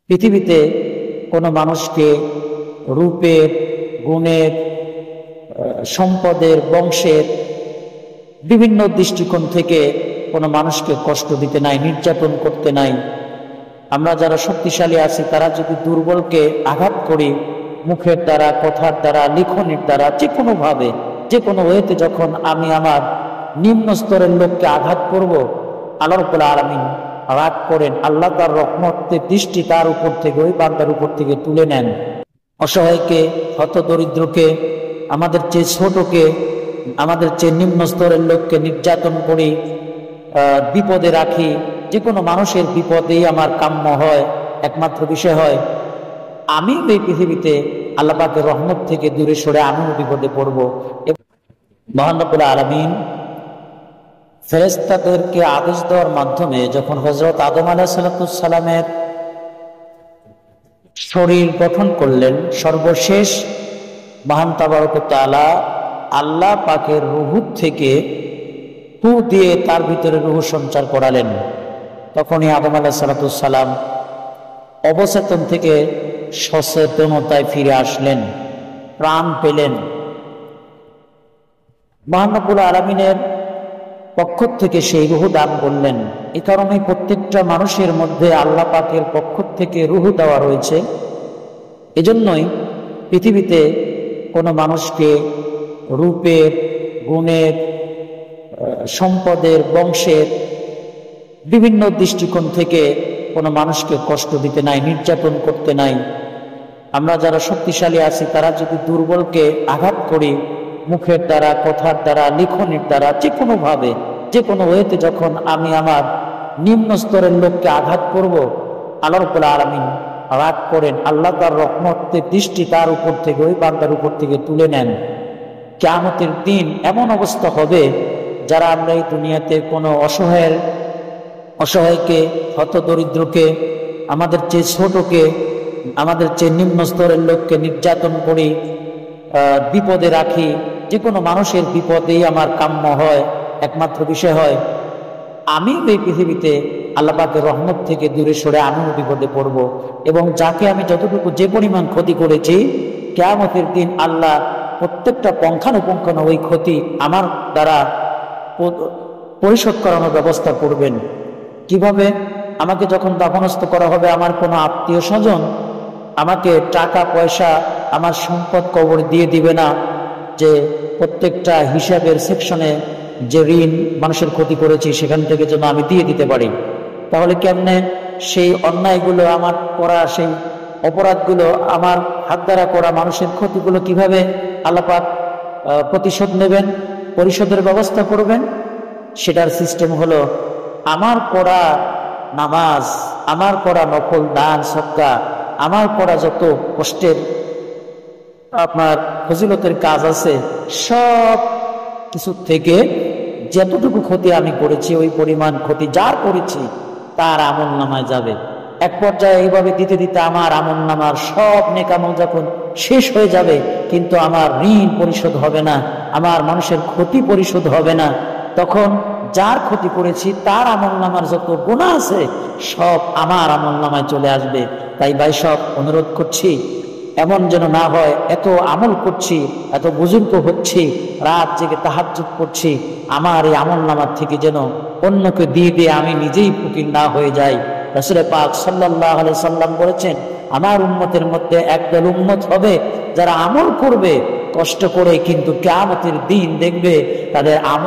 পৃথিবীতে কোনো মানুষকে রূপের, গুণের, সম্পদের, বংশের বিভিন্ন দৃষ্টিকোণ থেকে কোনো মানুষকে কষ্ট দিতে নাই, নির্যাতন করতে নাই। আমরা যারা শক্তিশালী আছি তারা যদি দুর্বলকে আঘাত করি, মুখের দ্বারা, কথার দ্বারা, লিখনের দ্বারা, যে কোনোভাবে, যে কোনো ওয়েতে যখন আমি আমার নিম্ন স্তরের লোককে আঘাত করব, আল্লাহ রাব্বুল আলামিন রাগ করেন, আল্লাহ তার রহমতের দৃষ্টি তার উপর থেকে, ওই বান্দার উপর থেকে তুলে নেন। অসহায়কে, হতদরিদ্রকে, আমাদের চেয়ে ছোটকে, আমাদের চেয়ে নিম্ন স্তরের লোককে নির্যাতন করি, বিপদে রাখি। যে কোনো মানুষের বিপদেই আমার কাম্য হয়। একমাত্র বিষয় হয় আমি এই পৃথিবীতে আল্লাহ পাকের রহমত থেকে দূরে সরে আমিও বিপদে পড়ব। মহান রব্বুল আলামিন ফেরেশতাদেরকে আদেশ দেওয়ার মাধ্যমে যখন হযরত আদম আলাইহিস সালামের শরীর গঠন করলেন, সর্বশেষ মহান তাবারক ওয়া তাআলা আল্লাহ পাকের রূহ থেকে ফু দিয়ে তার ভিতরে রূহ সঞ্চার করালেন। তখনই আদম আলাইহিস সালাম অবচেতন থেকে সচেতনতায় ফিরে আসলেন, প্রাণ পেলেন। মহান রব্বুল আলামিনের পক্ষ থেকে সেই রূহ দান করলেন। এই কারণে প্রত্যেকটা মানুষের মধ্যে আল্লাহ পাকের পক্ষ থেকে রূহ দেওয়া রয়েছে। এজন্যই পৃথিবীতে কোনো মানুষকে রূপের, গুণের, সম্পদের, বংশের বিভিন্ন দৃষ্টিকোণ থেকে কোনো মানুষকে কষ্ট দিতে নাই, নির্যাতন করতে নাই। আমরা যারা শক্তিশালী আছি তারা যদি দুর্বলকে আঘাত করি, মুখের দ্বারা, কথার দ্বারা, লিখনের দ্বারা, যে কোনোভাবে, যে কোনো ওয়েতে যখন আমি আমার নিম্ন স্তরের লোককে আঘাত করব, আল্লাহ রাব্বুল আলামিন রাগ করেন, আল্লাহ তার রহমতের দৃষ্টি তার উপর থেকে, ওই বান্দার উপর থেকে তুলে নেন। কিয়ামতের দিন এমন অবস্থা হবে, যারা আমরা এই দুনিয়াতে কোনো অসহায়কে, হতদরিদ্রকে, আমাদের চেয়ে ছোটকে, আমাদের চেয়ে নিম্ন স্তরের লোককে নির্যাতন করি, বিপদে রাখি। যে কোনো মানুষের বিপদেই আমার কাম্য হয়। একমাত্র বিষয় হয় আমি এই পৃথিবীতে আল্লাহ পাকের রহমত থেকে দূরে সরে আমিও বিপদে পড়ব। এবং যাকে আমি যতটুকু, যে পরিমাণ ক্ষতি করেছি, কিয়ামতের দিন আল্লাহ প্রত্যেকটা পুঙ্খানুপুঙ্খানু ওই ক্ষতি আমার দ্বারা পরিশোধ করানোর ব্যবস্থা করবেন। কিভাবে? আমাকে যখন দাফনস্থ করা হবে, আমার কোনো আত্মীয় স্বজন আমাকে টাকা পয়সা, আমার সম্পদ কবর দিয়ে দিবে না, যে প্রত্যেকটা হিসাবের সেকশনে যে ঋণ মানুষের ক্ষতি করেছি সেখান থেকে যেন আমি দিয়ে দিতে পারি। তাহলে কেমনে সেই অন্যায়গুলো, আমার করা সেই অপরাধগুলো, আমার হাত দ্বারা করা মানুষের ক্ষতিগুলো কিভাবে আল্লাহ পাক প্রতিশোধ নেবেন, পরিশোধের ব্যবস্থা করবেন? সেটার সিস্টেম হলো আমার পড়া নামাজ, আমার পড়া নফল দান সদকা, আমার পড়া যত কষ্টের আপনার ফজিলতের কাজ আছে, সব কিছু থেকে যতটুকু ক্ষতি আমি করেছি, ওই পরিমাণ ক্ষতি যার করেছি তার আমল নামায় যাবে। এক পর্যায়ে এইভাবে দিতে দিতে আমার আমল নামার সব নেক আমল যখন শেষ হয়ে যাবে, কিন্তু আমার ঋণ পরিশোধ হবে না, আমার মানুষের ক্ষতি পরিশোধ হবে না, তখন যার ক্ষতি করেছি তার আমল নামার যত গুনাহ আছে সব আমার আমল নামায় চলে আসবে। তাই ভাই সব অনুরোধ করছি, এমন যেন না হয় এত আমল করছি, এত বুজুর্গ হচ্ছি, রাত জেগে তাহাজ্জুদ করছি, আমার এই আমল নামার থেকে যেন অন্যকে দিয়ে দিয়ে আমি নিজেই ফকির না হয়ে যাই। রাসূল পাক সাল্লাল্লাহু আলাইহি সাল্লাম বলেছেন, আমার উম্মতের মধ্যে একদল উম্মত হবে যারা আমল করবে কষ্ট করে, কিন্তু কিয়ামতের দিন দেখবে তাদের আমল